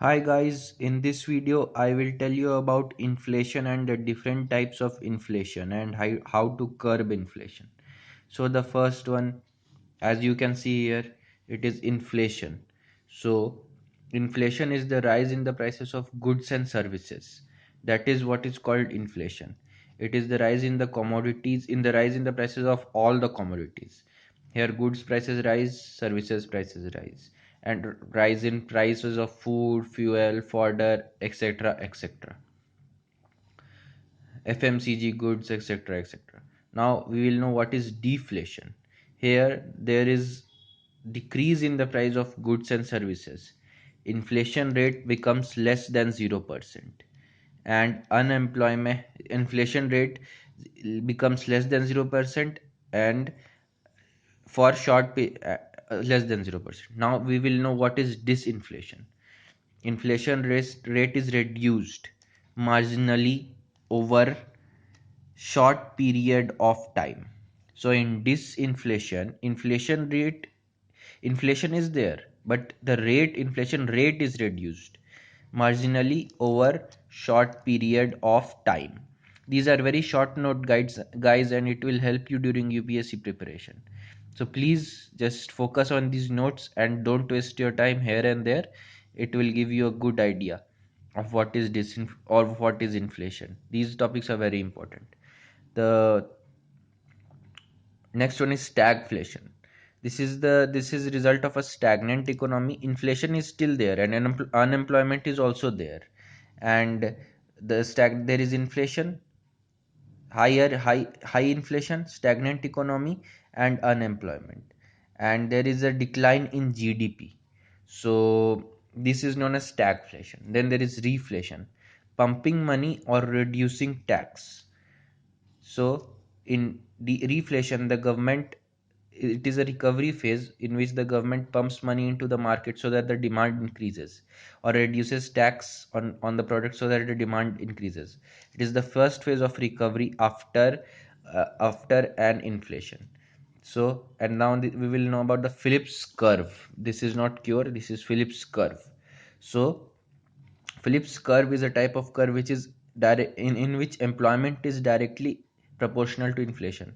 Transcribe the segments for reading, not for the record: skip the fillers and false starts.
Hi guys, in this video I will tell you about inflation and the different types of inflation and how to curb inflation. So the first one, as you can see here, it is inflation. So inflation is the rise in the prices of goods and services. That is what is called inflation. It is the rise in the commodities, in the rise in the prices of all the commodities. Here goods prices rise, services prices rise, and rise in prices of food, fuel, fodder, etc. etc. FMCG goods, etc. etc. Now we will know what is deflation. Here there is decrease in the price of goods and services. Inflation rate becomes less than 0%, and unemployment inflation rate becomes less than 0%, and for less than 0%. Now we will know what is disinflation. Inflation rate is reduced marginally over short period of time. So in disinflation, inflation is there, but the rate inflation rate is reduced marginally over short period of time. These are very short note guys, and it will help you during UPSC preparation. So please just focus on these notes and don't waste your time here and there. It will give you a good idea of what is or what is inflation. These topics are very important. The next one is stagflation. This is a result of a stagnant economy. Inflation is still there, and unemployment is also there, and there is inflation, high inflation, stagnant economy, and unemployment, and there is a decline in GDP. So this is known as stagflation. Then there is reflation, pumping money or reducing tax. So in the reflation, the government, it is a recovery phase in which the government pumps money into the market so that the demand increases, or reduces tax on the product so that the demand increases. It is the first phase of recovery after an inflation. So, and now we will know about the Phillips curve. This is not cure, this is Phillips curve. So Phillips curve is a type of curve which is in which employment is directly proportional to inflation.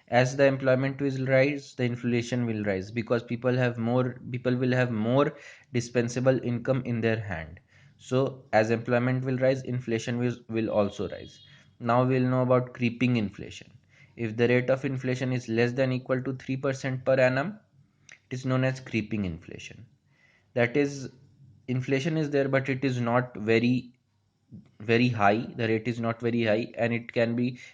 As the employment will rise, the inflation will rise, because people will have more dispensable income in their hand. So as employment will rise, inflation will also rise. Now we'll know about creeping inflation. If the rate of inflation is less than equal to 3% per annum, it is known as creeping inflation. That is, inflation is there, but it is not very high. The rate is not very high, and it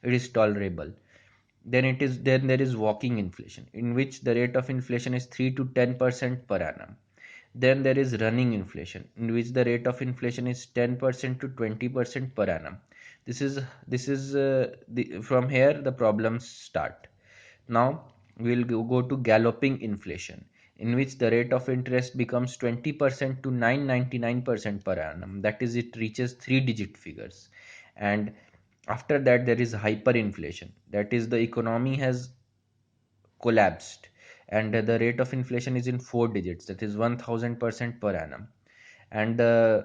is tolerable. Then there is walking inflation, in which the rate of inflation is 3 to 10% per annum. Then there is running inflation, in which the rate of inflation is 10% to 20% per annum. From here the problems start. Now we'll go to galloping inflation, in which the rate of interest becomes 20% to 999% per annum. That is, it reaches three-digit figures. And after that, there is hyperinflation. That is, the economy has collapsed, and the rate of inflation is in four digits. That is 1000% per annum. And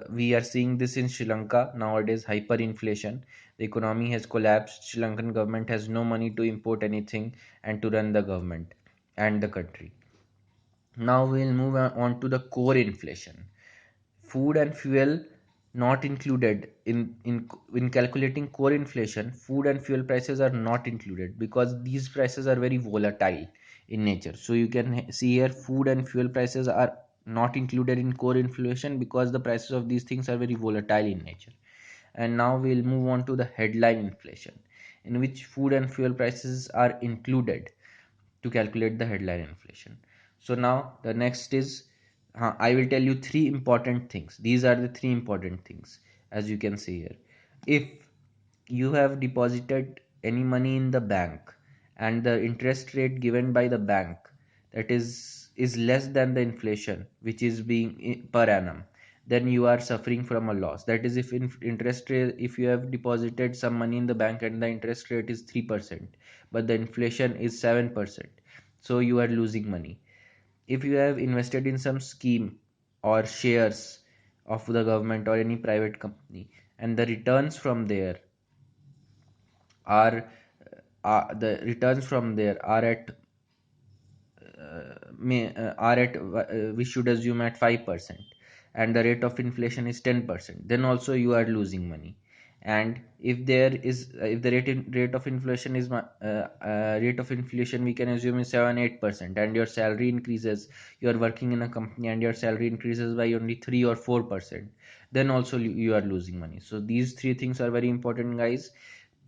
we are seeing this in Sri Lanka nowadays. Hyperinflation, the economy has collapsed. Sri Lankan government has no money to import anything and to run the government and the country. Now we'll move on to the core inflation. Food and fuel not included in calculating core inflation. Food and fuel prices are not included because these prices are very volatile in nature. So you can see here, food and fuel prices are not included in core inflation because the prices of these things are very volatile in nature. And now we'll move on to the headline inflation, in which food and fuel prices are included to calculate the headline inflation. So now the next is, I will tell you three important things. These are the three important things, as you can see here. If you have deposited any money in the bank, and the interest rate given by the bank, that is less than the inflation which is being per annum, then you are suffering from a loss. That is, interest rate, if you have deposited some money in the bank and the interest rate is 3%, but the inflation is 7%, so you are losing money. If you have invested in some scheme or shares of the government or any private company, and the returns from there are are at we should assume at 5%, and the rate of inflation is 10%, then also you are losing money. And if the rate of inflation is rate of inflation we can assume is 7-8%, and your salary increases, you are working in a company and your salary increases by only 3 or 4%, then also you are losing money. So these three things are very important, guys.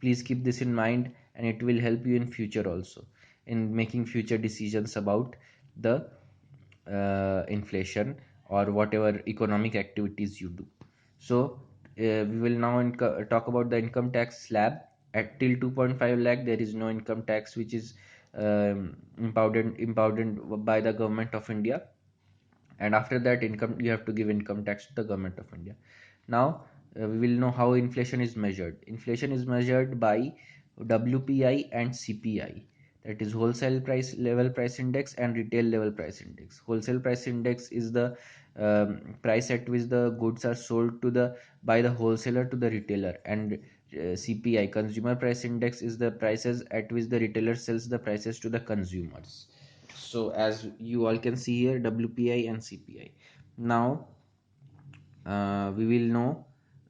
Please keep this in mind, and it will help you in future also in making future decisions about the inflation or whatever economic activities you do. So we will now talk about the income tax slab. At till 2.5 lakh there is no income tax which is impounded by the government of India, and after that income you have to give income tax to the government of India. Now we will know how inflation is measured. Inflation is measured by WPI and CPI, that is wholesale price level price index and retail level price index. Wholesale price index is the price at which the goods are sold to the by the wholesaler to the retailer, and CPI, consumer price index, is the prices at which the retailer sells the prices to the consumers. So as you all can see here, WPI and CPI. Now we will know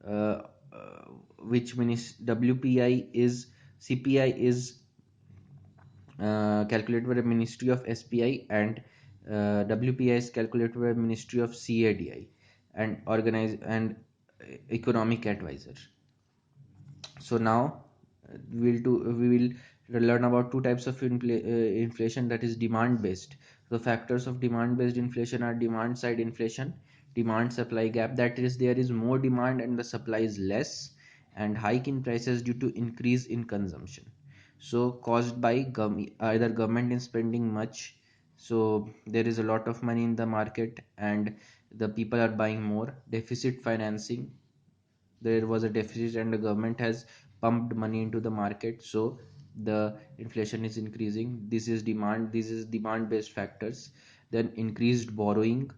uh, uh, which means WPI is CPI is calculated by the Ministry of SPI, and WPI is calculated by the Ministry of CADI and organize and economic advisor. So now we will learn about two types of inflation, that is demand based. The factors of demand based inflation are demand side inflation, demand supply gap, that is there is more demand and the supply is less, and hike in prices due to increase in consumption, so caused by either government is spending much, so there is a lot of money in the market and the people are buying more. Deficit financing, there was a deficit and the government has pumped money into the market, so the inflation is increasing. This is demand based factors. Then increased borrowing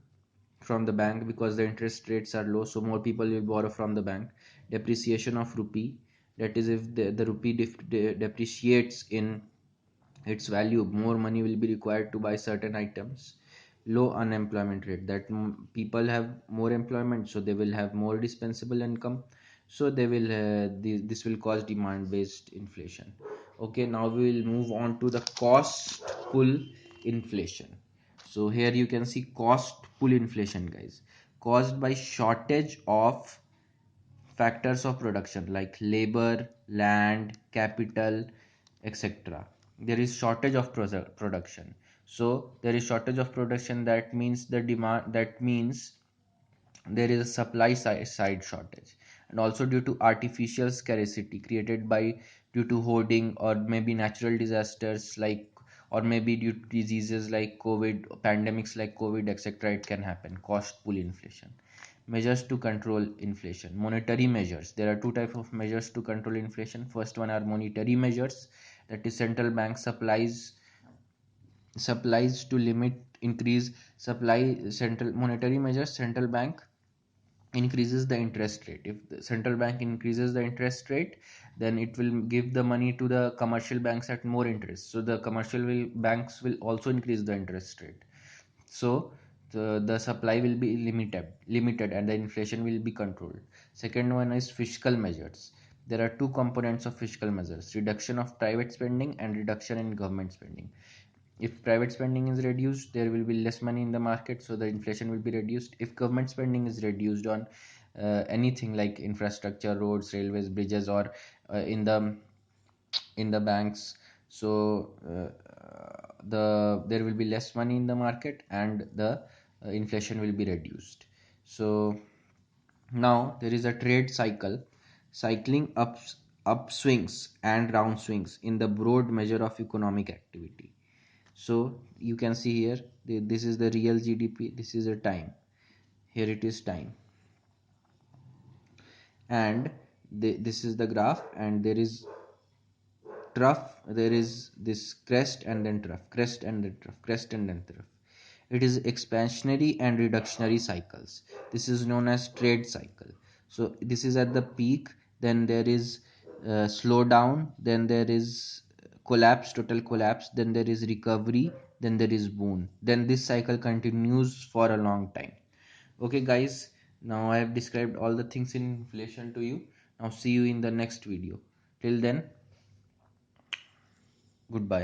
from the bank because the interest rates are low, so more people will borrow from the bank. Depreciation of rupee, that is if the rupee depreciates in its value, more money will be required to buy certain items. Low unemployment rate, that people have more employment, so they will have more dispensable income, so they will this will cause demand based inflation. Okay, now we will move on to the cost pull inflation. So here you can see cost pull inflation, guys, caused by shortage of factors of production like labor, land, capital, etc. There is shortage of production. So there is shortage of production, that means the demand, that means there is a side shortage, and also due to artificial scarcity created by due to hoarding or maybe natural disasters like, or maybe due to diseases like covid, pandemics like covid, etc. It can happen. Cost pull inflation. Measures to control inflation. Monetary measures, there are two types of measures to control inflation. First one are monetary measures, that is central bank supplies to limit increase supply. Central monetary measures, central bank increases the interest rate. If the central bank increases the interest rate, then it will give the money to the commercial banks at more interest, so the banks will also increase the interest rate. So the supply will be limited and the inflation will be controlled. Second one is fiscal measures. There are two components of fiscal measures: reduction of private spending and reduction in government spending. If private spending is reduced, there will be less money in the market, so the inflation will be reduced. If government spending is reduced on anything like infrastructure, roads, railways, bridges, or in the banks, so there will be less money in the market and the inflation will be reduced. So now there is a trade cycling upswings and downswings in the broad measure of economic activity. So you can see here, this is the real GDP, this is a time, here it is time, and this is the graph, and there is trough, there is this crest and then trough, crest and then trough, crest and then trough. It is expansionary and reductionary cycles. This is known as trade cycle. So this is at the peak, then there is slowdown, then there is collapse, total collapse, then there is recovery, then there is boom, then this cycle continues for a long time. Okay guys, now I have described all the things in inflation to you. Now see you in the next video. Till then, goodbye.